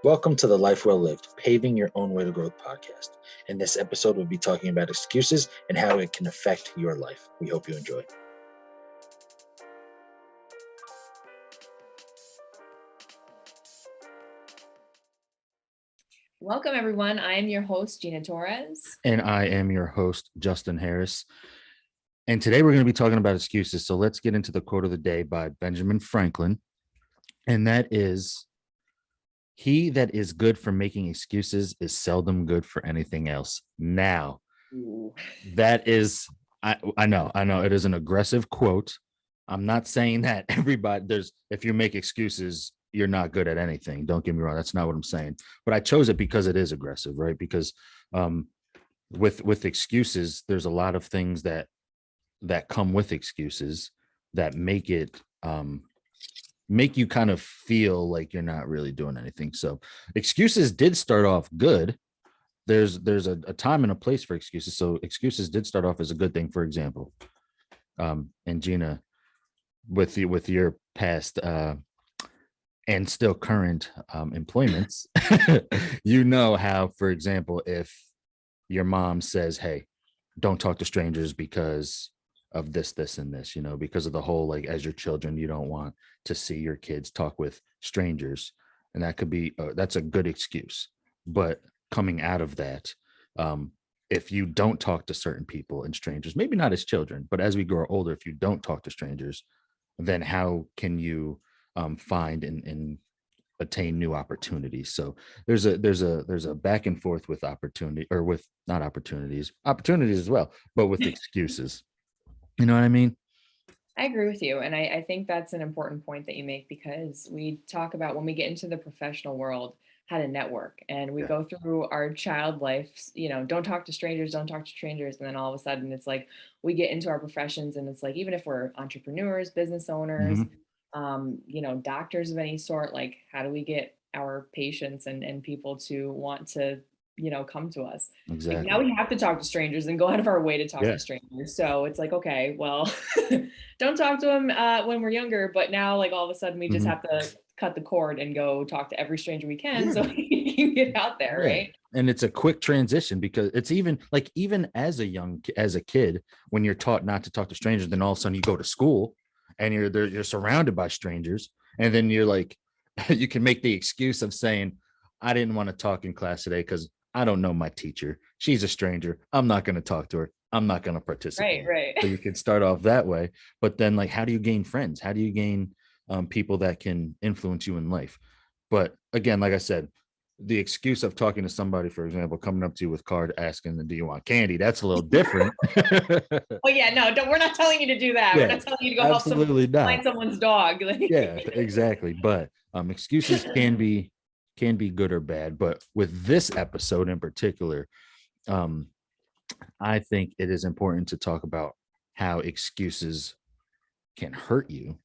Welcome to the Life Well Lived, Paving Your Own Way to Growth podcast. In this episode, we'll be talking about excuses and how it can affect your life. We hope you enjoy. Welcome, everyone. I am your host, Gina Torres. And I am your host, Justin Harris. And today we're going to be talking about excuses. So let's get into the quote of the day by Benjamin Franklin. And that is, "He that is good for making excuses is seldom good for anything else." Now, that is, I know it is an aggressive quote. I'm not saying that if you make excuses, you're not good at anything. Don't get me wrong. That's not what I'm saying. But I chose it because it is aggressive, right? Because with excuses, there's a lot of things that come with excuses that make you kind of feel like you're not really doing anything. So excuses did start off good. There's a time and a place for excuses. So excuses did start off as a good thing. For example, and Gina, with your past and still current employments, you know how, for example, if your mom says, "Hey, don't talk to strangers because of this, and this," because of the whole, like, as your children, you don't want to see your kids talk with strangers. And that could be, that's a good excuse. But coming out of that, if you don't talk to certain people and strangers, maybe not as children, but as we grow older, if you don't talk to strangers, then how can you find and attain new opportunities? So there's a back and forth with opportunity, or with not opportunities as well, but with excuses. You know what I mean? I agree with you. And I think that's an important point that you make, because we talk about, when we get into the professional world, how to network, and we go through our child life, don't talk to strangers, don't talk to strangers. And then all of a sudden it's like, we get into our professions, and it's like, even if we're entrepreneurs, business owners, doctors of any sort, like, how do we get our patients and people to want to come to us? Like, now Exactly. we have to talk to strangers and go out of our way to talk to strangers. So it's like, okay, well, don't talk to them when we're younger, but now, like, all of a sudden we just have to cut the cord and go talk to every stranger we can so we can get out there, right? And it's a quick transition, because it's even as a kid, when you're taught not to talk to strangers, then all of a sudden you go to school and you're surrounded by strangers, and then you're like, you can make the excuse of saying, "I didn't want to talk in class today because I don't know my teacher. She's a stranger. I'm not going to talk to her. I'm not going to participate." Right. So you can start off that way. But then, like, how do you gain friends? How do you gain people that can influence you in life? But again, like I said, the excuse of talking to somebody, for example, coming up to you with card asking, "Do you want candy?" That's a little different. Oh yeah, no, we're not telling you to do that. We're Yeah, not telling you to go help absolutely find not. someone's dog. Yeah, exactly. But excuses can be good or bad. But with this episode in particular, um, I think it is important to talk about how excuses can hurt you,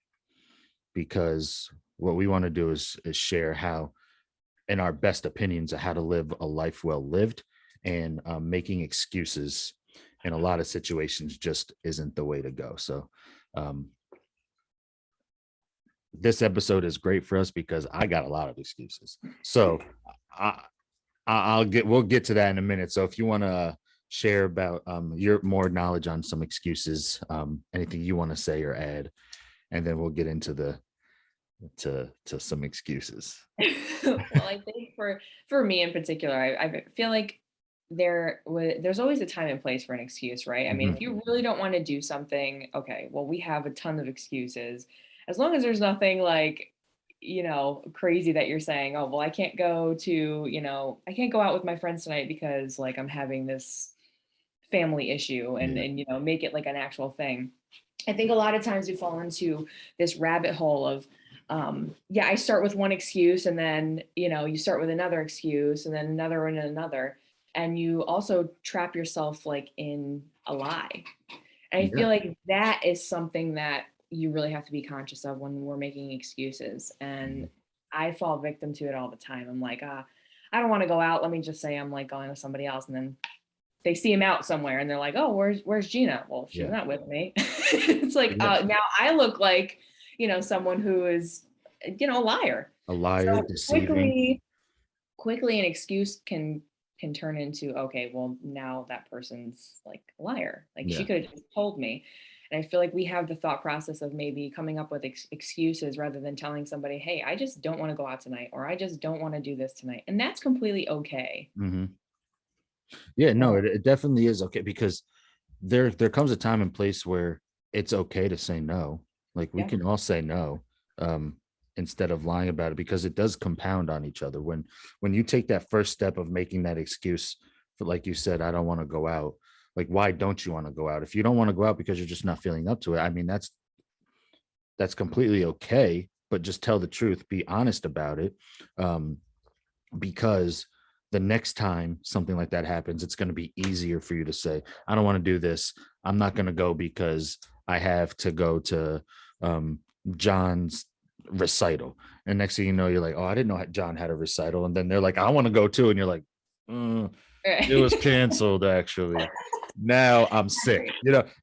because what we want to do is share how, in our best opinions, of how to live a life well lived. And making excuses in a lot of situations just isn't the way to go. So um, this episode is great for us because I got a lot of excuses. So we'll get to that in a minute. So if you want to share about your more knowledge on some excuses, anything you want to say or add, and then we'll get into to some excuses. Well, I think for me in particular, I feel like there's always a time and place for an excuse, right? I mean, if you really don't want to do something, okay, well, we have a ton of excuses. As long as there's nothing like, crazy that you're saying, "Oh, well, I can't go out with my friends tonight because, like, I'm having this family issue," and make it like an actual thing. I think a lot of times we fall into this rabbit hole of, I start with one excuse, and then, you start with another excuse, and then another and another. And you also trap yourself, like, in a lie. And I feel like that is something that you really have to be conscious of when we're making excuses. And I fall victim to it all the time. I'm like, I don't want to go out. Let me just say I'm, like, going with somebody else. And then they see him out somewhere and they're like, "Oh, where's Gina?" Well, she's not with me. It's like, now I look like, someone who is, a liar. A liar, So deceiving. quickly, quickly an excuse can turn into, okay, well, now that person's like a liar. Like she Yeah. could have just told me. And I feel like we have the thought process of maybe coming up with excuses rather than telling somebody, hey, I just don't want to go out tonight, or I just don't want to do this tonight. And that's completely okay. Hmm. Yeah, no, So, it definitely is okay, because there comes a time and place where it's okay to say no. Like we yeah. can all say no, instead of lying about it, because it does compound on each other. When you take that first step of making that excuse for, like you said, I don't want to go out. Like, why don't you want to go out? If you don't want to go out because you're just not feeling up to it, I mean, that's completely okay. But just tell the truth, be honest about it, um, because the next time something like that happens, it's going to be easier for you to say, I don't want to do this. I'm not going to go because I have to go to um, John's recital. And next thing you know, you're like, oh, I didn't know John had a recital. And then they're like, I want to go too. And you're like, "Mm, it was canceled, actually. Now I'm sick."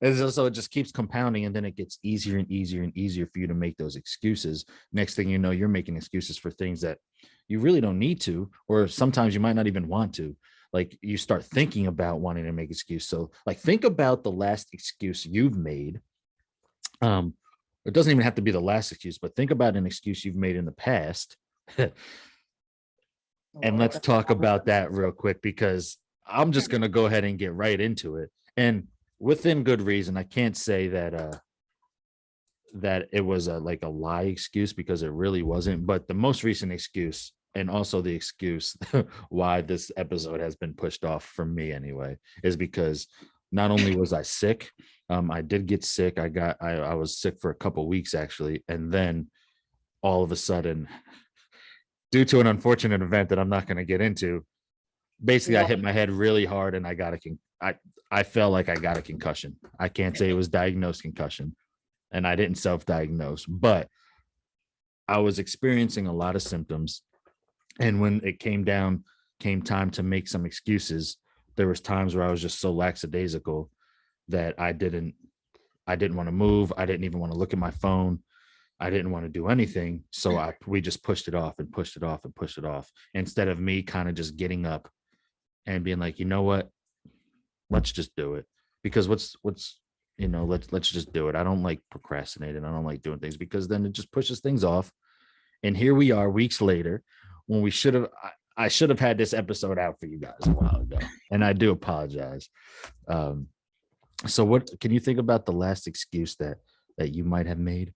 So it just keeps compounding, and then it gets easier and easier and easier for you to make those excuses. Next thing you know, you're making excuses for things that you really don't need to, or sometimes you might not even want to. Like, you start thinking about wanting to make excuse. So like, think about the last excuse you've made. um it doesn't even have to be the last excuse, but think about an excuse you've made in the past. Oh, And Lord, let's talk about that real quick, because I'm just going to go ahead and get right into it. And within good reason, I can't say that it was like a lie excuse, because it really wasn't. But the most recent excuse, and also the excuse why this episode has been pushed off from me anyway, is because not only was I sick, I did get sick. I was sick for a couple weeks, actually. And then all of a sudden, due to an unfortunate event that I'm not going to get into, basically I well, hit my head really hard, and I felt like I got a concussion. I can't say it was diagnosed concussion, and I didn't self-diagnose, but I was experiencing a lot of symptoms. And when it came time to make some excuses, there was times where I was just so lackadaisical that I didn't want to move. I didn't even want to look at my phone. I didn't want to do anything. So we just pushed it off and pushed it off and pushed it off, instead of me kind of just getting up and being like, you know what, let's just do it. Because let's just do it. I don't like procrastinating. I don't like doing things, because then it just pushes things off. And here we are weeks later, when I should have had this episode out for you guys a while ago. And I do apologize. Um, so what can you think about the last excuse that you might have made?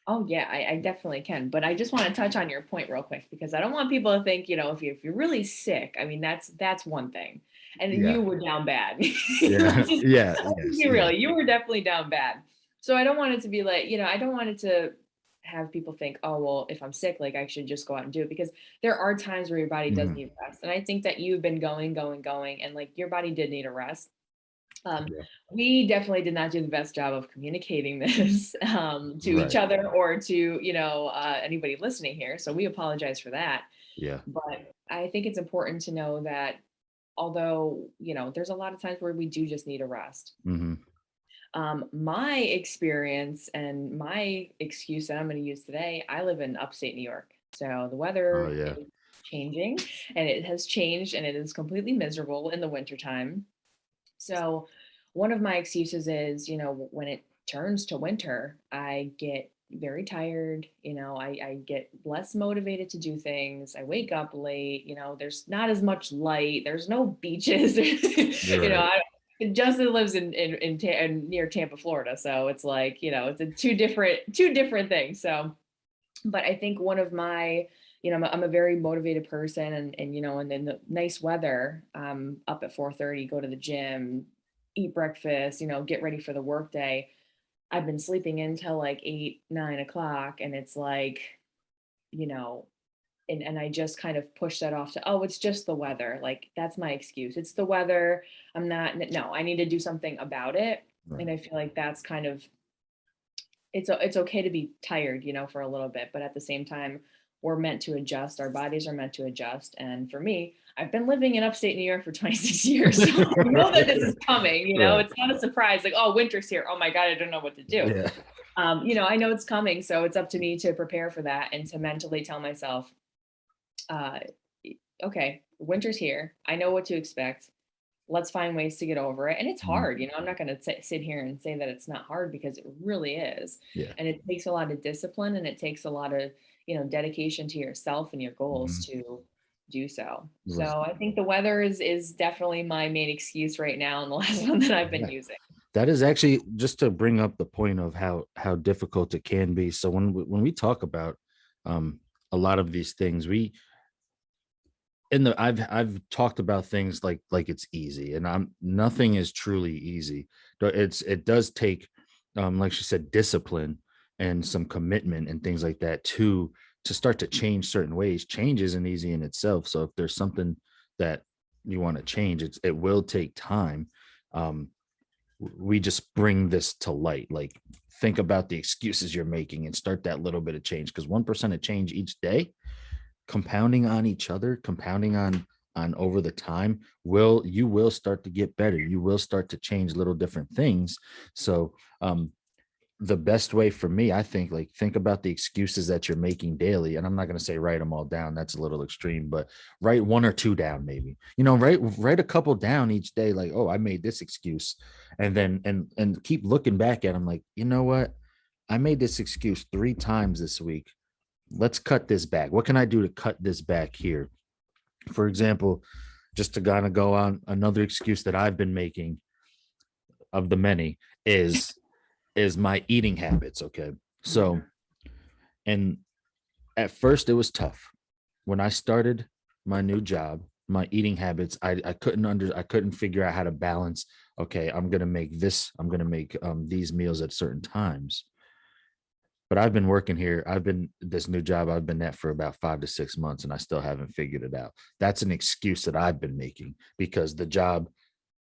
oh yeah, I definitely can. But I just want to touch on your point real quick, because I don't want people to think, if you're really sick, I mean, that's one thing. And Yeah. you were down bad. Yeah. Yeah. Let's just Yes. be Yeah. real. You were definitely down bad. So I don't want it to be like, I don't want it to have people think, oh, well, if I'm sick, like I should just go out and do it, because there are times where your body does Mhm. need rest. And I think that you've been going, and like your body did need a rest. Um, Yeah. we definitely did not do the best job of communicating this to each Right. other, or to anybody listening here. So we apologize for that. Yeah. But I think it's important to know that although there's a lot of times where we do just need a rest. Hmm. My experience and my excuse that I'm going to use today, I live in upstate New York. So the Oh weather yeah. is changing, and it has changed, and it is completely miserable in the wintertime. So one of my excuses is, when it turns to winter, I get very tired. I get less motivated to do things. I wake up late. There's not as much light. There's no beaches. You're right. Justin lives in near Tampa, Florida. So it's like, it's a two different things. So, but I think one of my, I'm a very motivated person, and in the nice weather, up at 4:30, go to the gym, eat breakfast, get ready for the workday. I've been sleeping until like 8, 9 o'clock, and it's like, you know, and I just kind of push that off to, oh, it's just the weather. Like that's my excuse. It's the weather. I'm not, no, I need to do something about it. And Right. I feel like that's kind of, it's okay to be tired, for a little bit, but at the same time, we're meant to adjust. Our bodies are meant to adjust. And for me, I've been living in upstate New York for 26 years. So I know that this is coming, Right. it's not a surprise. Like, oh, winter's here. Oh my God, I don't know what to do. Yeah. I know it's coming. So it's up to me to prepare for that and to mentally tell myself, okay, winter's here. I know what to expect. Let's find ways to get over it. And it's Mhm. hard, I'm not going to sit here and say that it's not hard because it really is. Yeah. And it takes a lot of discipline and it takes a lot of, dedication to yourself and your goals Mhm. to do so. So Right. I think the weather is definitely my main excuse right now and the last one that I've been Yeah. using. That is actually just to bring up the point of how difficult it can be. So when we talk about um, a lot of these things, we in the I've talked about things like it's easy, and I'm nothing is truly easy. It does take, like she said, discipline and some commitment and things like that to start to change certain ways. Change isn't easy in itself. So if there's something that you want to change, it will take time. Um, we just bring this to light. Like, think about the excuses you're making and start that little bit of change, because 1% of change each day, compounding on each other, compounding on over the time, you will start to get better. You will start to change little different things. So the best way for me, I think, like, think about the excuses that you're making daily. And I'm not going to say write them all down. That's a little extreme, but write one or two down, maybe, write a couple down each day. Like, oh, I made this excuse. And then, and keep looking back at them like, you know what? I made this excuse 3 times this week. Let's cut this back. What can I do to cut this back here? For example, just to kind of go on, another excuse that I've been making of the many is my eating habits. Okay. So, and at first it was tough. When I started my new job, my eating habits, I couldn't figure out how to balance. Okay, I'm gonna make these meals at certain times. But I've been working here. I've been this new job. I've been at for about 5 to 6 months, and I still haven't figured it out. That's an excuse that I've been making because the job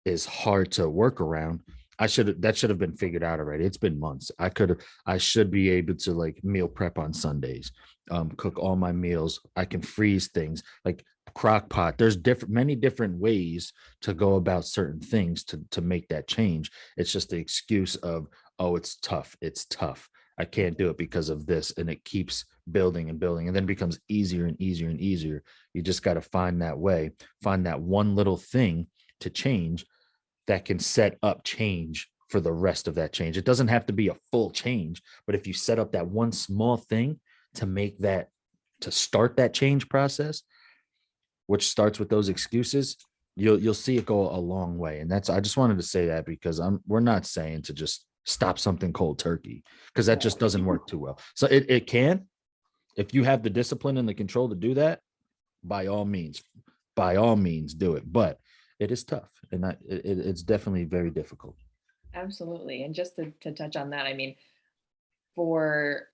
is hard to work around. That should have been figured out already. It's been months. I should be able to, like, meal prep on Sundays, cook all my meals. I can freeze things like crock pot. There's many different ways to go about certain things to make that change. It's just the excuse of, oh, it's tough. It's tough. I can't do it because of this. And it keeps building and building and then becomes easier and easier and easier. You just got to find that way, find that one little thing to change that can set up change for the rest of that change. It doesn't have to be a full change, but if you set up that one small thing to make that, to start that change process, which starts with those excuses, you'll see it go a long way. And I just wanted to say that because we're not saying to just stop something cold turkey, because that just doesn't work too well. So it can, if you have the discipline and the control to do that, by all means do it. But it is tough, and it's definitely very difficult. Absolutely. And just to touch on that, I mean, for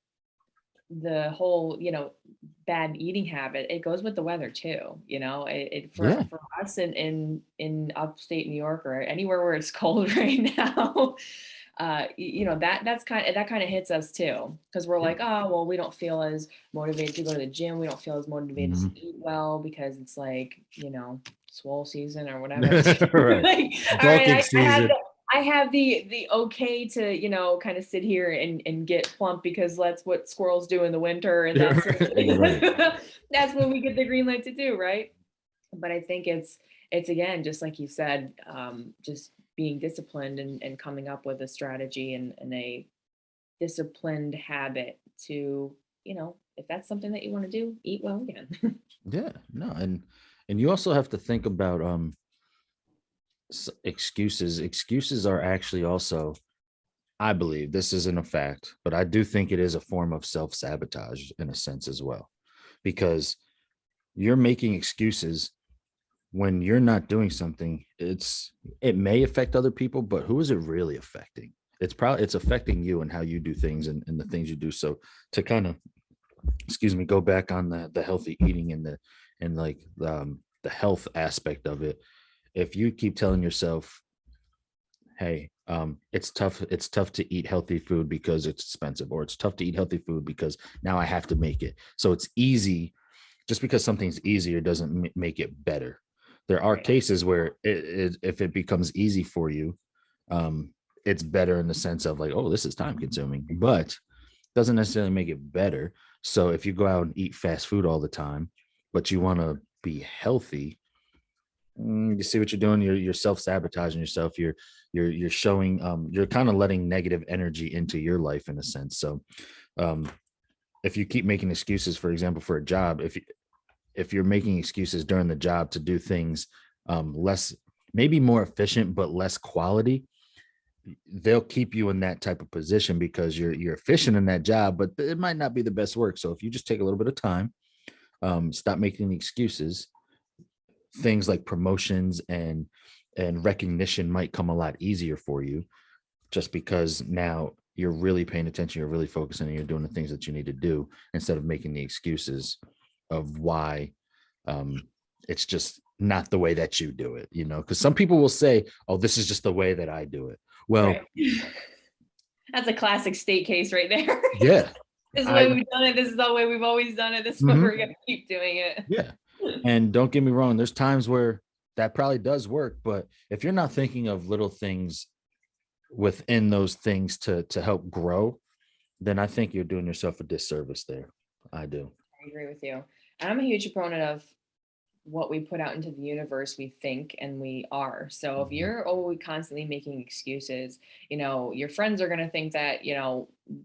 the whole, bad eating habit, it goes with the weather too. Yeah. For us in upstate New York or anywhere where it's cold right now, that kind of hits us too, because we're Yeah. like, oh well, we don't feel as motivated to go to the gym. We don't feel as motivated Mhm. to eat well because it's like, swole season or whatever. Right. Like, all right, Bulking season. I have the okay to, kind of sit here and get plump because that's what squirrels do in the winter. And that's, Right. that's what we get the green light to do. Right. But I think it's again, just like you said, just being disciplined and coming up with a strategy and a disciplined habit to, if that's something that you want to do, eat well again. Yeah. No, and you also have to think about excuses. Excuses are actually also, I believe, this isn't a fact, but I do think it is a form of self-sabotage in a sense as well, because you're making excuses when you're not doing something. It may affect other people, but who is it really affecting? It's affecting you and how you do things, and the things you do. So to kind of, excuse me, go back on the healthy eating and like the health aspect of it. If you keep telling yourself, hey, it's tough to eat healthy food because it's expensive, or it's tough to eat healthy food because now I have to make it. So it's easy. Just because something's easier doesn't make it better. There are Right. cases where if it becomes easy for you, it's better in the sense of, like, oh, this is time consuming, but doesn't necessarily make it better. So if you go out and eat fast food all the time, but you want to be healthy, you see what you're doing. You're self-sabotaging yourself. You're showing you're kind of letting negative energy into your life in a sense. So if you keep making excuses, for example, for a job, if you're making excuses during the job to do things less, maybe more efficient but less quality, they'll keep you in that type of position because you're efficient in that job, but it might not be the best work. So if you just take a little bit of time, stop making excuses, things like promotions and recognition might come a lot easier for you, just because now you're really paying attention, you're really focusing, and you're doing the things that you need to do instead of making the excuses of why it's just not the way that you do it, because some people will say, oh, this is just the way that I do it. Well, Right. That's a classic state case right there. yeah, This is the way we've done it. This is the way we've always done it. This is what we're going to keep doing it. Yeah. And don't get me wrong, there's times where that probably does work, but if you're not thinking of little things within those things to help grow, then I think you're doing yourself a disservice there. I do. I agree with you. And I'm a huge proponent of what we put out into the universe, we think and we are. So if you're always constantly making excuses, your friends are going to think that,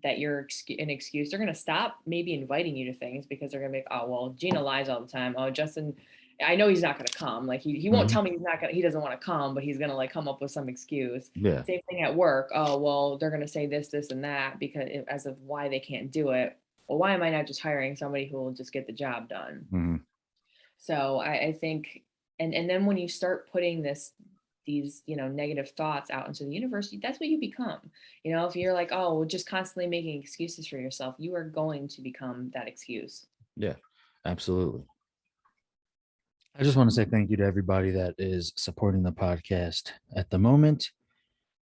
that you're an excuse. They're going to stop maybe inviting you to things because they're going to be, oh, well, Gina lies all the time. Oh, Justin, I know he's not going to come. Like he won't tell me he doesn't want to come, but he's going to like come up with some excuse. Yeah. Same thing at work. Oh, well, they're going to say this, and that because as of why they can't do it. Well, why am I not just hiring somebody who will just get the job done? Mm-hmm. So I think, and then when you start putting these, negative thoughts out into the universe, that's what you become. If you're like, oh, just constantly making excuses for yourself, you are going to become that excuse. Yeah, absolutely. I just want to say thank you to everybody that is supporting the podcast at the moment.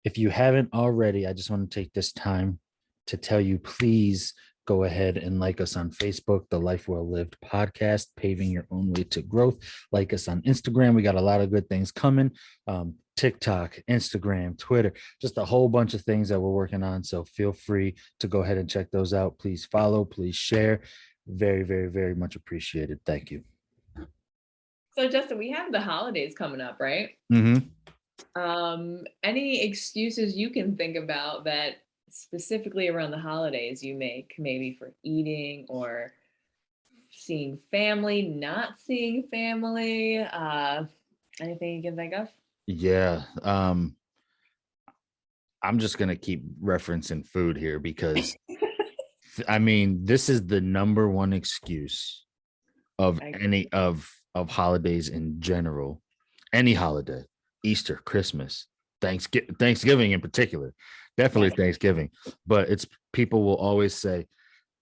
If you haven't already, I just want to take this time to tell you, please go ahead and like us on Facebook, the Life Well Lived podcast, paving your own way to growth. Like us on Instagram. We got a lot of good things coming. TikTok, Instagram, Twitter, just a whole bunch of things that we're working on. So feel free to go ahead and check those out. Please follow, please share. Very, very, very much appreciated. Thank you. So Justin, we have the holidays coming up, right? Any excuses you can think about that specifically around the holidays you make, maybe for eating or seeing family, not seeing family, anything you can think of? Yeah. I'm just going to keep referencing food here because I mean, this is the number one excuse of any of holidays in general, any holiday, Easter, Christmas, Thanksgiving in particular, definitely Thanksgiving. But it's people will always say,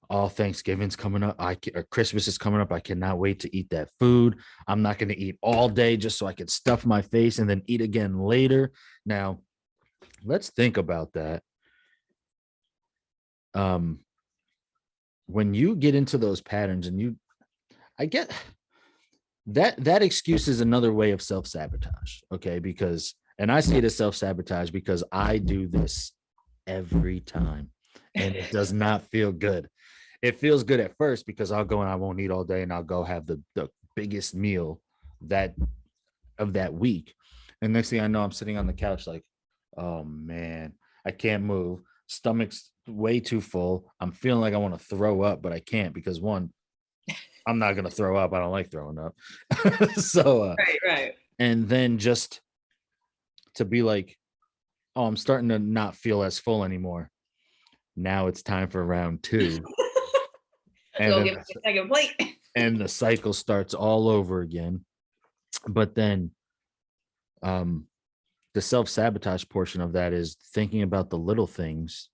oh, Thanksgiving's coming up. Or Christmas is coming up. I cannot wait to eat that food. I'm not going to eat all day just so I can stuff my face and then eat again later. Now, let's think about that. When you get into those patterns and I get that excuse is another way of self-sabotage. Okay. And I see it as self-sabotage because I do this every time and it does not feel good. It feels good at first because I'll go and I won't eat all day and I'll go have the biggest meal of that week. And next thing I know, I'm sitting on the couch like, oh man, I can't move. Stomach's way too full. I'm feeling like I want to throw up, but I can't because one, I'm not going to throw up. I don't like throwing up. So, right. And then just to be like, oh, I'm starting to not feel as full anymore. Now it's time for round 2. And go get a second plate. And the cycle starts all over again. But then the self-sabotage portion of that is thinking about the little things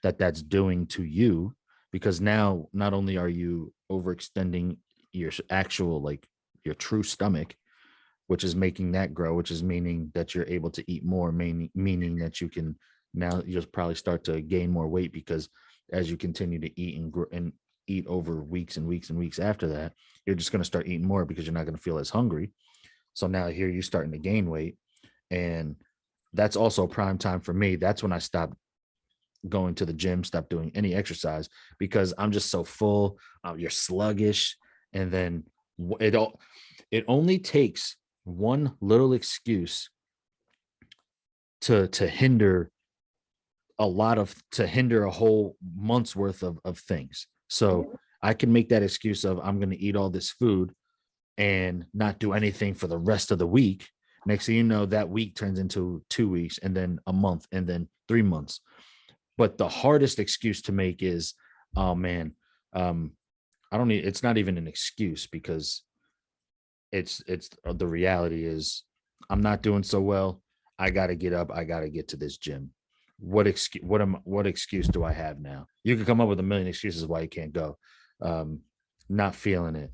that's doing to you, because now not only are you overextending your actual, like your true stomach, which is making that grow, which is meaning that you're able to eat more, meaning that you can now you'll probably start to gain more weight because as you continue to eat and eat over weeks and weeks and weeks after that, you're just going to start eating more because you're not going to feel as hungry. So now here you're starting to gain weight. And that's also prime time for me. That's when I stopped going to the gym, stopped doing any exercise because I'm just so full. You're sluggish. And then It only takes one little excuse to hinder to hinder a whole month's worth of things. So I can make that excuse of I'm going to eat all this food and not do anything for the rest of the week. Next thing you know, that week turns into 2 weeks, and then a month, and then 3 months. But the hardest excuse to make is, oh man, I don't need, it's not even an excuse, because it's the reality is I'm not doing so well. I got to get up. I got to get to this gym. What excuse do I have now? You can come up with a million excuses why you can't go. Not feeling it.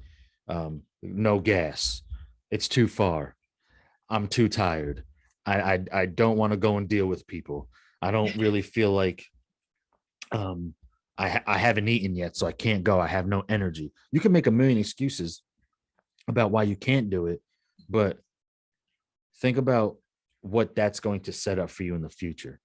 No gas. It's too far. I'm too tired. I don't want to go and deal with people. I don't really feel like I haven't eaten yet, so I can't go. I have no energy. You can make a million excuses about why you can't do it, but think about what that's going to set up for you in the future.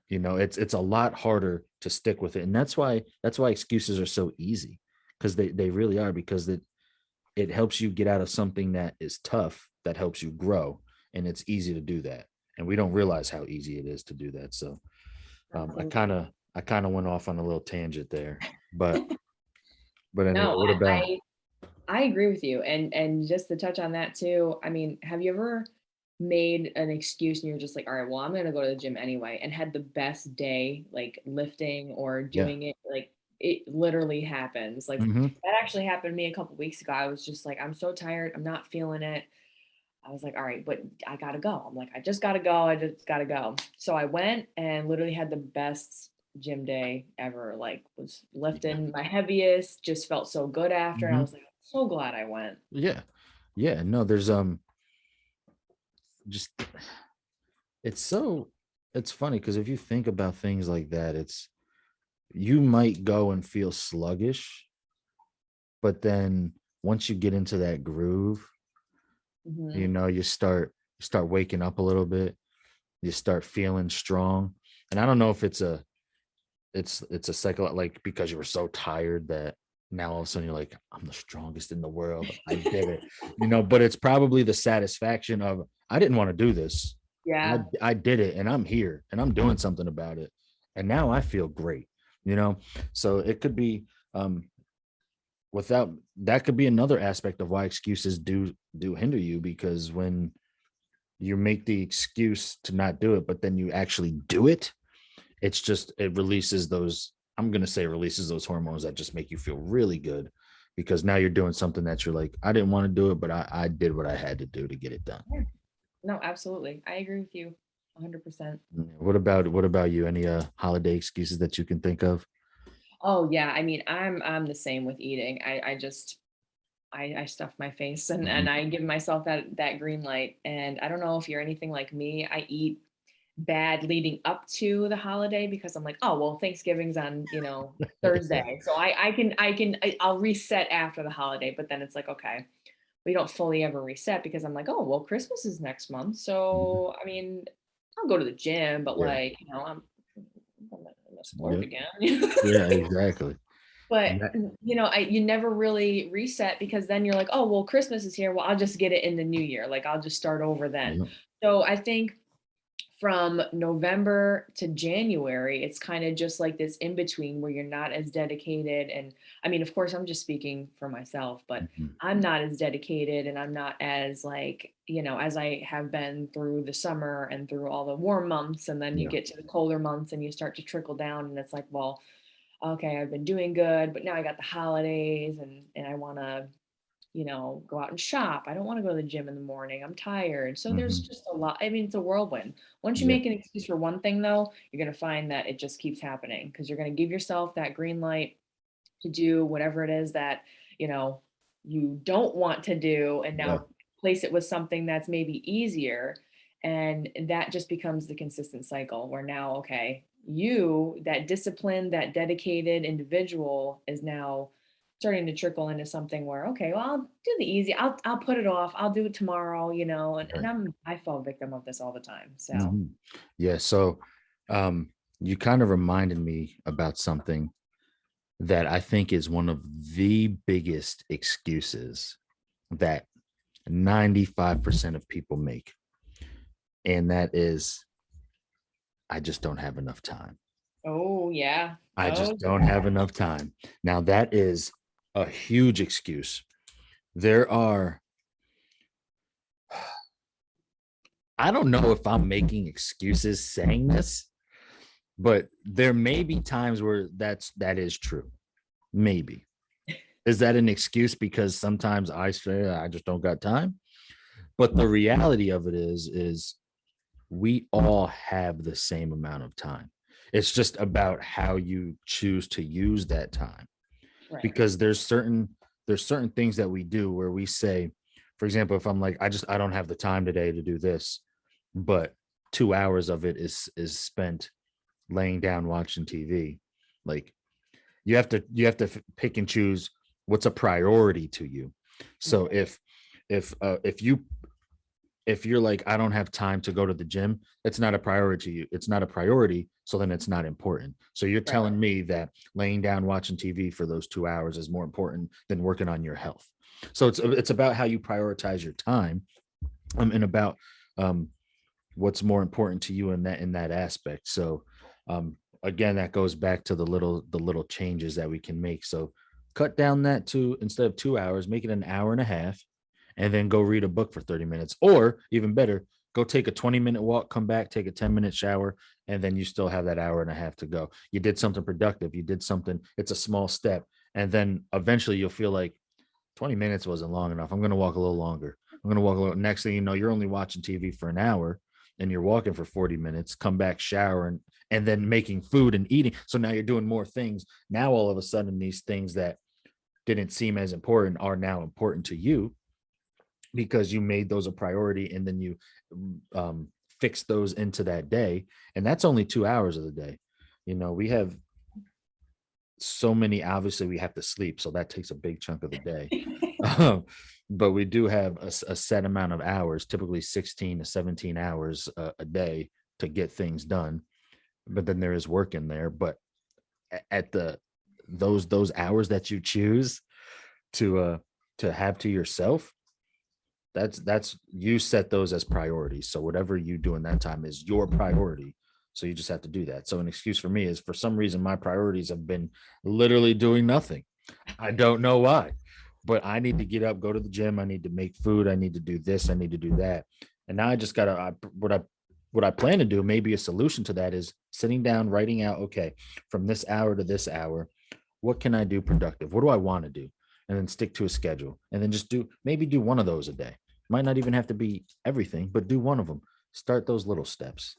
It's a lot harder to stick with it, and that's why excuses are so easy, because they really are, because it helps you get out of something that is tough, that helps you grow, and it's easy to do that, and we don't realize how easy it is to do that. So I kind of went off on a little tangent there, but anyway, No, what about? I agree with you. And just to touch on that too, I mean, have you ever made an excuse and you're just like, all right, well, I'm gonna go to the gym anyway, and had the best day, like lifting or Yeah. doing it, like it literally happens. Like Hmm. that actually happened to me a couple weeks ago. I was just like, I'm so tired, I'm not feeling it. I was like, all right, but I gotta go. I'm like, I just gotta go. I just gotta go. So I went and literally had the best gym day ever. Like, was Yeah. lifting my heaviest, just felt so good after. And I Hmm. was like, I'm so glad I went. Yeah. Yeah. No, there's just it's so it's funny, because if you think about things like that, you might go and feel sluggish, but then once you get into that groove, Hmm. you start waking up a little bit, you start feeling strong. And I don't know if it's a cycle, like because you were so tired that now all of a sudden you're like, I'm the strongest in the world, I did it. But it's probably the satisfaction of, I didn't want to do this. I Yeah. I did it, and I'm here, and I'm doing something about it, and now I feel great. you know so it could be, without that could be another aspect of why excuses do hinder you, because when you make the excuse to not do it, but then you actually do it, it releases those, I'm going to say releases those hormones that just make you feel really good, because now you're doing something that you're like, I didn't want to do it, but I did what I had to do to get it done. Yeah. No, absolutely. I agree with you 100%. What about you? Any holiday excuses that you can think of? Oh yeah. I mean, I'm the same with eating. I just I stuff my face and Mhm. I give myself that green light. And I don't know if you're anything like me. I eat bad leading up to the holiday because I'm like, oh well, Thanksgiving's on, Thursday. So I'll reset after the holiday, but then it's like, okay, we don't fully ever reset because I'm like, oh well, Christmas is next month. Mhm. So I mean, I'll go to the gym, but Yeah. like, I'm not gonna sport Yep. again. Yeah, exactly. But That- you never really reset because then you're like, oh well, Christmas is here. Well, I'll just get it in the new year. Like I'll just start over then. yep. So I think from November to January, it's kind of just like this in between where you're not as dedicated. And I mean, of course, I'm just speaking for myself, but Mhm. I'm not as dedicated and I'm not as like, as I have been through the summer and through all the warm months. And then you Yeah. get to the colder months and you start to trickle down. And it's like, well, okay, I've been doing good, but now I got the holidays and I want to go out and shop. I don't want to go to the gym in the morning. I'm tired. So there's Mhm. just a lot. I mean, it's a whirlwind. Once you Yeah. make an excuse for one thing, though, you're going to find that it just keeps happening because you're going to give yourself that green light to do whatever it is that, you know, you don't want to do and Yeah. now place it with something that's maybe easier. And that just becomes the consistent cycle where now, okay, that disciplined, that dedicated individual is now starting to trickle into something where, okay, well, I'll do the easy. I'll put it off. I'll do it tomorrow, and Right. I fall victim of this all the time. So Mhm. Yeah. So, you kind of reminded me about something that I think is one of the biggest excuses that 95% of people make. And that is, I just don't have enough time. Oh yeah. I Oh just don't yeah. have enough time. Now, that is a huge excuse. There are, I don't know if I'm making excuses saying this, but there may be times where that is true. Maybe. Is that an excuse because sometimes I say I just don't got time? But the reality of it is we all have the same amount of time. It's just about how you choose to use that time. Right. Because there's certain things that we do where we say, for example, if I'm like, I don't have the time today to do this, but 2 hours of it is spent laying down watching TV. Like you have to pick and choose what's a priority to you. So Right. if you're like, I don't have time to go to the gym, it's not a priority to you. It's not a priority. So then it's not important. So you're Right. telling me that laying down watching TV for those 2 hours is more important than working on your health. So it's about how you prioritize your time, and about um, what's more important to you in that aspect. So again, that goes back to the little changes that we can make. So cut down that to, instead of 2 hours, make it an hour and a half, and then go read a book for 30 minutes. Or even better, go take a 20-minute walk, come back, take a 10-minute shower, and then you still have that hour and a half to go. You did something productive. You did something, it's a small step. And then eventually you'll feel like 20 minutes wasn't long enough. I'm going to walk a little longer. I'm going to walk a little. Next thing you know, you're only watching TV for an hour and you're walking for 40 minutes, come back, shower, and then making food and eating. So now you're doing more things. Now, all of a sudden, these things that didn't seem as important are now important to you because you made those a priority, and then you fix those into that day. And that's only 2 hours of the day. We have so many, obviously we have to sleep, so that takes a big chunk of the day. But we do have a set amount of hours, typically 16 to 17 hours a day to get things done. But then there is work in there. But at those hours that you choose to have to yourself, that's you set those as priorities. So whatever you do in that time is your priority. So you just have to do that. So an excuse for me is, for some reason, my priorities have been literally doing nothing. I don't know why, but I need to get up, go to the gym. I need to make food. I need to do this. I need to do that. And now I just gotta, what I plan to do, maybe a solution to that, is sitting down, writing out, okay, from this hour to this hour, what can I do productive? What do I want to do? And then stick to a schedule, and then just maybe do one of those a day. Might not even have to be everything, but do one of them. Start those little steps.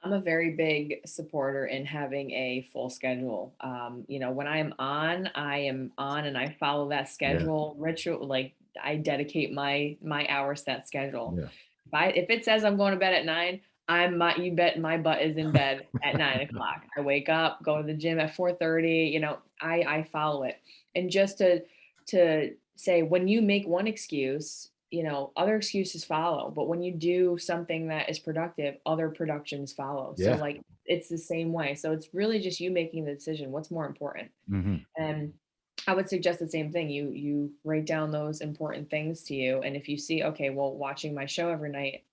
I'm a very big supporter in having a full schedule. When I am on and I follow that Yeah. schedule ritual. Like I dedicate my hours to that schedule. Yeah. If it says I'm going to bed at 9, you bet my butt is in bed at 9 o'clock. I wake up, go to the gym at 4:30. I follow it. And just to say, when you make one excuse, other excuses follow. But when you do something that is productive, other productions follow. So Yeah. like it's the same way. So it's really just you making the decision. What's more important? Hmm. And I would suggest the same thing. You write down those important things to you. And if you see, okay, well, watching my show every night,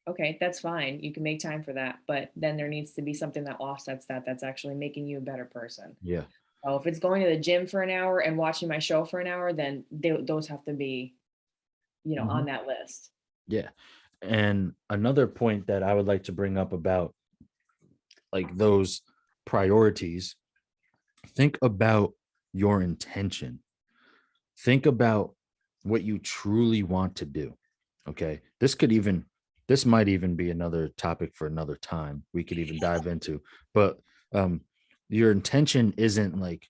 okay, that's fine. You can make time for that. But then there needs to be something that offsets that, that's actually making you a better person. Yeah. So if it's going to the gym for an hour and watching my show for an hour, then those have to be, Hmm. on that list. Yeah. And another point that I would like to bring up about like those priorities, think about your intention. Think about what you truly want to do. Okay. This might even be another topic for another time. We could even dive into, but um your intention isn't like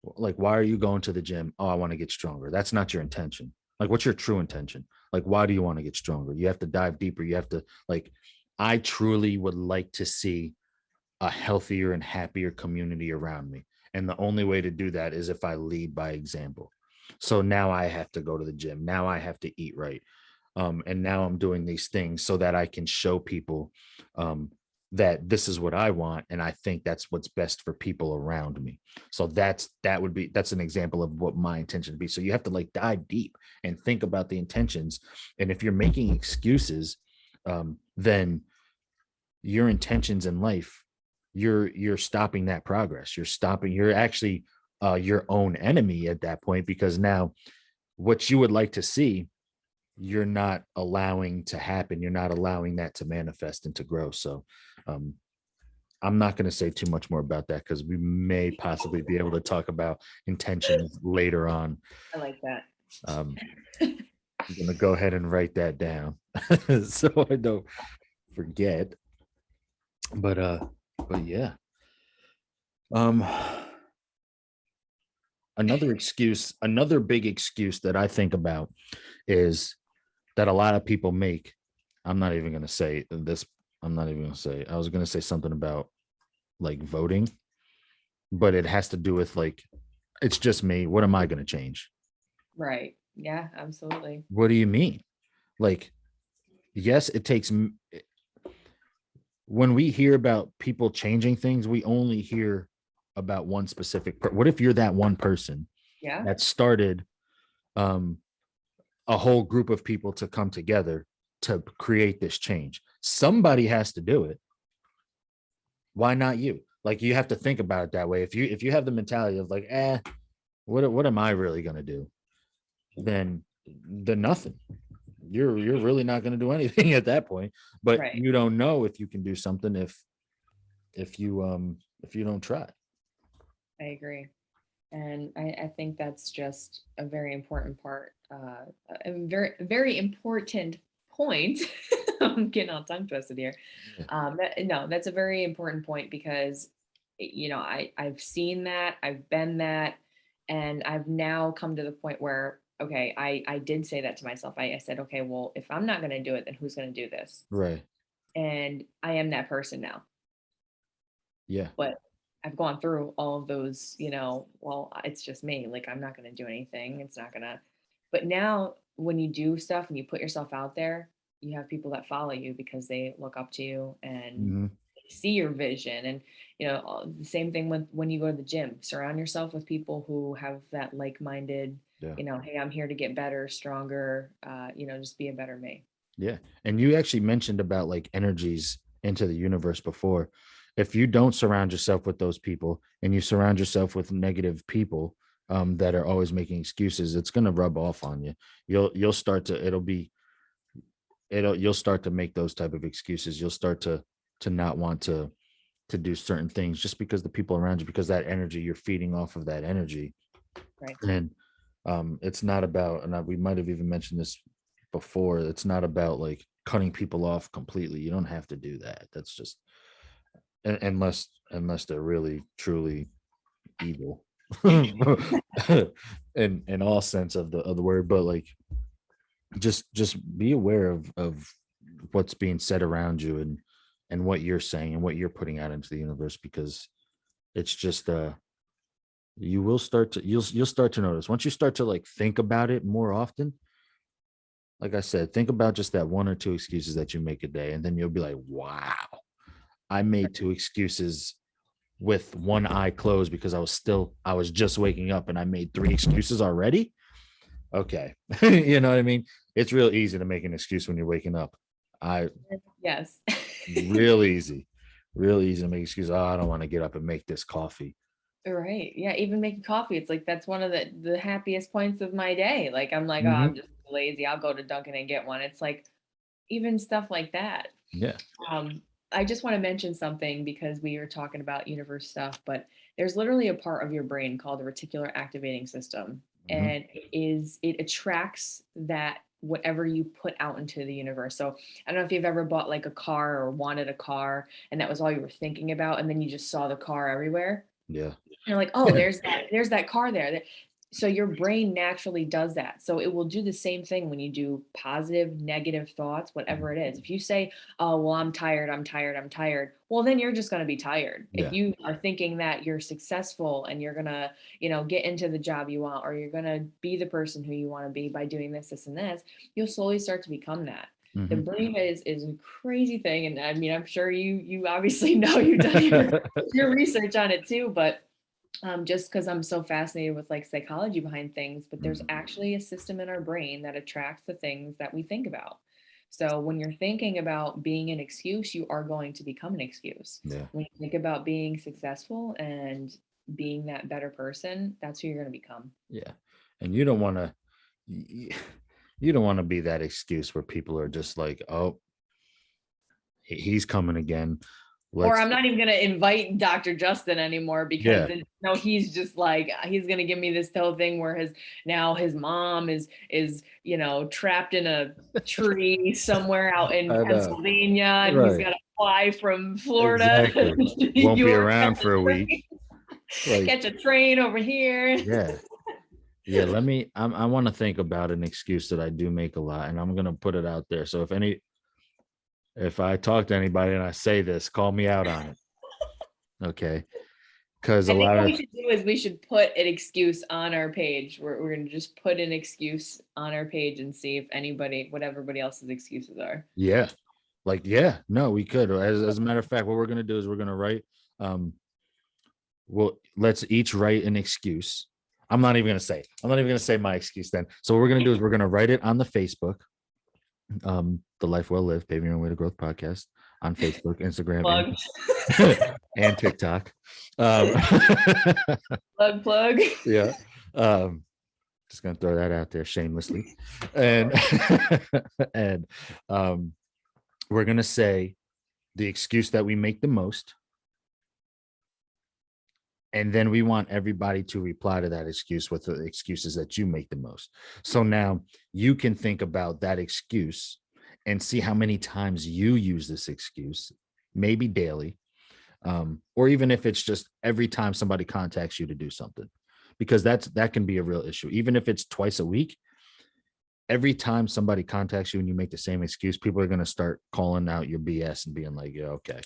why are you going to the gym? Oh, I want to get stronger. That's not your intention. Like, what's your true intention? Like, why do you want to get stronger? You have to dive deeper. You have to, like, I truly would like to see a healthier and happier community around me. And the only way to do that is if I lead by example. So now I have to go to the gym. Now I have to eat right. And now I'm doing these things so that I can show people um, that this is what I want, and I think that's what's best for people around me. So that's an example of what my intention would be. So you have to like dive deep and think about the intentions. And if you're making excuses, then your intentions in life, you're stopping that progress. You're actually your own enemy at that point, because now what you would like to see, you're not allowing to happen. You're not allowing that to manifest and to grow. So um, I'm not going to say too much more about that, because we may possibly be able to talk about intentions later on. I like that. I'm going to go ahead and write that down so I don't forget. But yeah. Um, another big excuse that I think about is that a lot of people make. I'm not even going to say this. I'm not even going to say, I was going to say something about like voting, but it has to do with like, it's just me. What am I going to change? Right. Yeah, absolutely. What do you mean? Like, yes, it takes, when we hear about people changing things, we only hear about one specific. What if you're that one person Yeah. that started um, a whole group of people to come together to create this change? Somebody has to do it. Why not you? Like, you have to think about it that way. If you have the mentality of like, what am I really gonna do? Then nothing. You're really not gonna do anything at that point. But Right. you don't know if you can do something if you don't try. I agree. And I think that's just a very important part, a very important point. I'm getting all tongue twisted here. Yeah. No, that's a very important point because, I've seen that, I've been that, and I've now come to the point where, okay, I did say that to myself. I said, okay, well, if I'm not going to do it, then who's going to do this? Right. And I am that person now. Yeah. But I've gone through all of those, well, it's just me. Like, I'm not going to do anything. It's not going to. But now, when you do stuff and you put yourself out there, you have people that follow you because they look up to you and Hmm. see your vision. And, the same thing with when you go to the gym, surround yourself with people who have that like minded, Yeah. hey, I'm here to get better, stronger, just be a better me. Yeah. And you actually mentioned about like energies into the universe before. If you don't surround yourself with those people and you surround yourself with negative people that are always making excuses, it's going to rub off on you. You'll start to, you'll start to make those type of excuses. You'll start to not want to do certain things just because the people around you, because that energy, you're feeding off of that energy. Right. And it's not about, and we might have even mentioned this before, it's not about like cutting people off completely. You don't have to do that. That's just unless they're really truly evil in all sense of the word. But like, just be aware of what's being said around you, and what you're saying and what you're putting out into the universe, because it's just you'll start to notice once you start to like think about it more often. Like I said, think about just that one or two excuses that you make a day, and then you'll be like, wow, I made two excuses with one eye closed because I was just waking up and I made three excuses already. Okay. You know what I mean? It's real easy to make an excuse when you're waking up. I Yes. real easy, real easy to make excuses. Oh, I don't want to get up and make this coffee. Right. Yeah. Even making coffee, it's like that's one of the happiest points of my day. Like, I'm like, oh, I'm Hmm. just lazy. I'll go to Dunkin' and get one. It's like even stuff like that. Yeah. Um, I just want to mention something because we were talking about universe stuff, but there's literally a part of your brain called the reticular activating system, Hmm. and it attracts that whatever you put out into the universe. So I don't know if you've ever bought like a car or wanted a car, and that was all you were thinking about, and then you just saw the car everywhere. Yeah. You're like, oh, there's that car there. So your brain naturally does that. So it will do the same thing when you do positive, negative thoughts, whatever it is. If you say, oh, well, I'm tired, I'm tired, I'm tired, well, then you're just going to be tired. If Yeah. you are thinking that you're successful and you're going to, get into the job you want, or you're going to be the person who you want to be by doing this, this, and this, you'll slowly start to become that. The Mhm. brain is a crazy thing. And I mean, I'm sure you obviously know you've done your research on it too, but just because I'm so fascinated with like psychology behind things, but there's Mhm. actually a system in our brain that attracts the things that we think about. So when you're thinking about being an excuse, you are going to become an excuse. Yeah. When you think about being successful and being that better person, that's who you're going to become. Yeah. And you don't want to, you don't want to be that excuse where people are just like, oh, he's coming again. Or Let's, I'm not even going to invite Dr. Justin anymore because yeah, no, he's just like he's going to give me this whole thing where his mom is trapped in a tree somewhere out in I know. Pennsylvania, and he's Right. got to fly from Florida to Exactly. New Won't be York, around for a week. Like, catch a train over here. yeah. Yeah. I want to think about an excuse that I do make a lot, and I'm going to put it out there. So if I talk to anybody and I say this, call me out on it. Okay. Because a I think lot what we of, should do is we should put an excuse on our page. We're going to just put an excuse on our page and see if what everybody else's excuses are. yeah, like, yeah, no, we could. As a matter of fact, what we're going to do is we're going to write, um, well, let's each write an excuse. I'm not even going to say my excuse then. So what we're going to do is we're going to write it on the Facebook, the Life Well Lived, Paving Your Way to Growth podcast on Facebook, Instagram, Plug, and TikTok. Um, plug. yeah. Um, just gonna throw that out there shamelessly. And and we're gonna say the excuse that we make the most. And then we want everybody to reply to that excuse with the excuses that you make the most. So now you can think about that excuse and see how many times you use this excuse, maybe daily, or even if it's just every time somebody contacts you to do something, because that can be a real issue. Even if it's twice a week, every time somebody contacts you and you make the same excuse, people are going to start calling out your BS and being like, yeah, okay.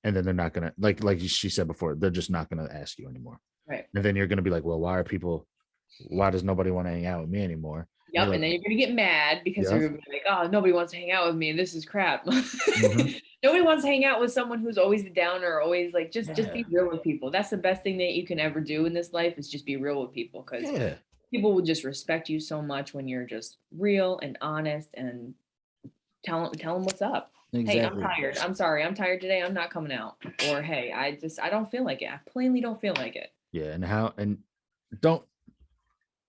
And then they're not going to, like she said before, they're just not going to ask you anymore. Right. And then you're going to be like, well, why does nobody want to hang out with me anymore? Yep. Like, And then you're going to get mad because yeah. you're going to be like, oh, nobody wants to hang out with me. This is crap. Mhm. Nobody wants to hang out with someone who's always a downer, always like, just Yeah. be real with people. That's the best thing that you can ever do in this life is just be real with people, because Yeah. people will just respect you so much when you're just real and honest and tell them what's up. Hey, I'm Exactly. tired. I'm sorry. I'm tired today. I'm not coming out. Or, hey, I don't feel like it. I plainly don't feel like it. Yeah. And don't,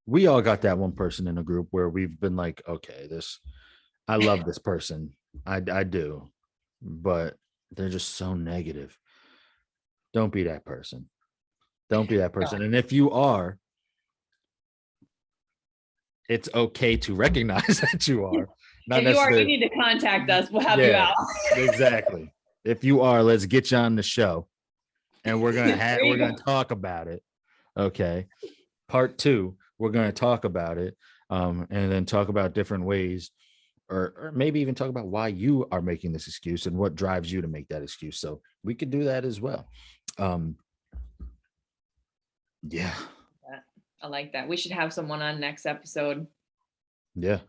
we all got that one person in a group where we've been like, okay, I love this person. I do, but they're just so negative. Don't be that person. Don't be that person. No. And if you are, it's okay to recognize that you are. Not If you are, you necessarily. need to contact us. We'll have you Yeah, out. exactly. If you are, let's get you on the show, and we're There you gonna go. talk about it. Okay, part 2, we're gonna talk about it, and then talk about different ways, or maybe even talk about why you are making this excuse and what drives you to make that excuse. So we could do that as well. Yeah, I like that. We should have someone on next episode yeah,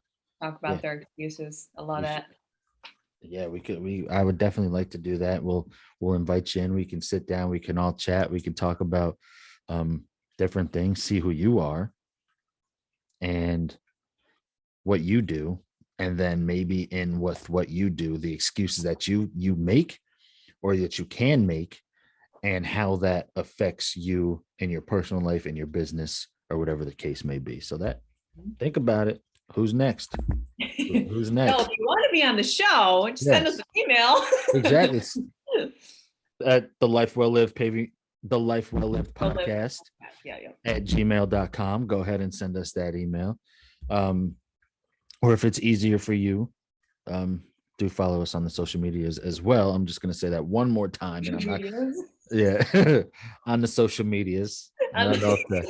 talk yeah. about their excuses. I love We should- that. Yeah, I would definitely like to do that. We'll invite you in. We can sit down, we can all chat, we can talk about different things, see who you are and what you do. And then maybe in with what you do, the excuses that you make or that you can make, and how that affects you in your personal life, in your business, or whatever the case may be. So think about it. Who's next? Who's No, next? if you want to be on the show, just send us Yes. an email. Exactly. At the Life Well Lived podcast Yeah. at gmail.com. Go ahead and send us that email. Or if it's easier for you, do follow us on the social medias as well. I'm just going to say that one more time. And I'm not, yeah, on the social medias. I don't know if that,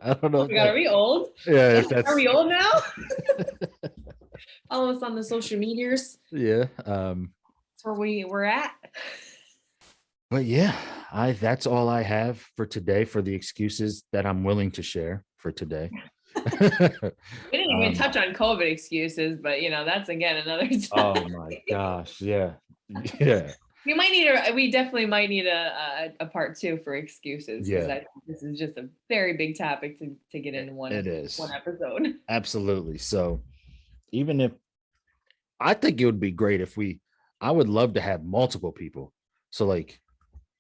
I don't know. Are we old? Yeah, if that's, are we old now? Follow us on the social medias. yeah. That's where we're at. But yeah, that's all I have for today, for the excuses that I'm willing to share for today. We didn't even touch on COVID excuses, but that's again another Oh time. my gosh. Yeah. Yeah. We definitely might need a part 2 for excuses, because Yeah. I think this is just a very big topic to get into It is. one episode. Absolutely. So even if I think it would be great if I would love to have multiple people. So like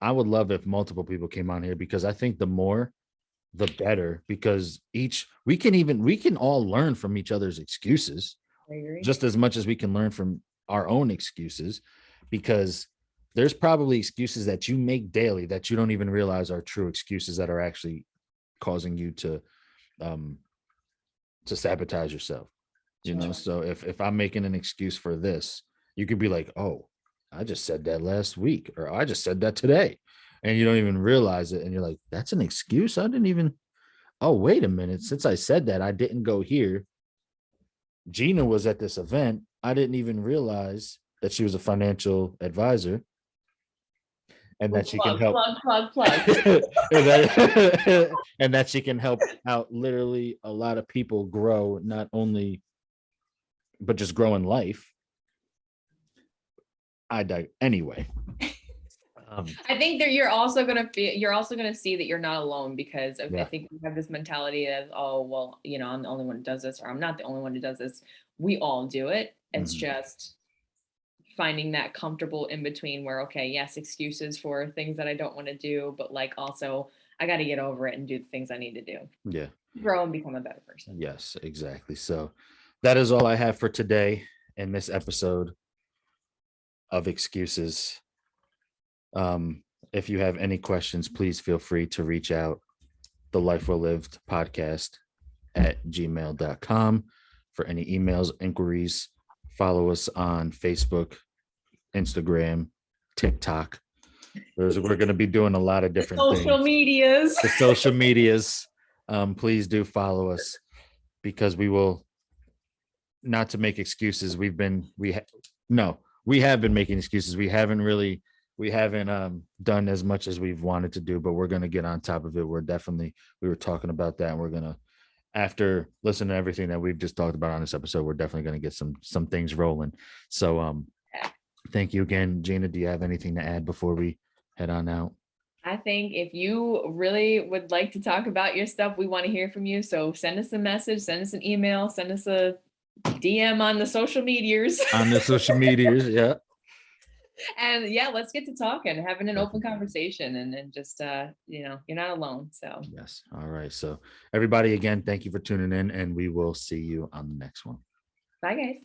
I would love if multiple people came on here, because I think the more the better, because we can all learn from each other's excuses I agree. just as much as we can learn from our own excuses, because there's probably excuses that you make daily that you don't even realize are true excuses that are actually causing you um to sabotage yourself. Sure. So if I'm making an excuse for this, you could be like, oh, I just said that last week, or I just said that today, and you don't even realize it, and you're like, that's an excuse. I didn't even, oh, wait a minute, since I said that, I didn't go here. Gina was at this event. I didn't even realize that she was a financial advisor, and that she can help Plug. and that she can help out literally a lot of people grow, not only but just grow in life. I die anyway. I think that you're also gonna see that you're not alone, because I Yeah. think we have this mentality of, oh well, I'm the only one who does this, or I'm not the only one who does this. We all do it. It's Mhm. just finding that comfortable in between where, okay, yes, excuses for things that I don't want to do, but like also I got to get over it and do the things I need to do. Yeah. Grow and become a better person. Yes, exactly. So that is all I have for today in this episode of excuses. If you have any questions, please feel free to reach out, the Life Well Lived podcast at gmail.com for any emails, inquiries. Follow us on Facebook, Instagram, TikTok. We're going to be doing a lot of different Social things. medias. The social medias. Please do follow us, because we will, not to make excuses. We have been making excuses. We haven't done as much as we've wanted to do, but we're going to get on top of it. We were talking about that, and we're going to, after listening to everything that we've just talked about on this episode, we're definitely going to get some things rolling. So thank you again. Gina, do you have anything to add before we head on out? I think if you really would like to talk about your stuff, we want to hear from you. So send us a message, send us an email, send us a DM on the social medias. On the social medias, yeah. And yeah, let's get to talking, having an open conversation, and just you're not alone. So yes. All right. So everybody, again, thank you for tuning in, and we will see you on the next one. bye, guys.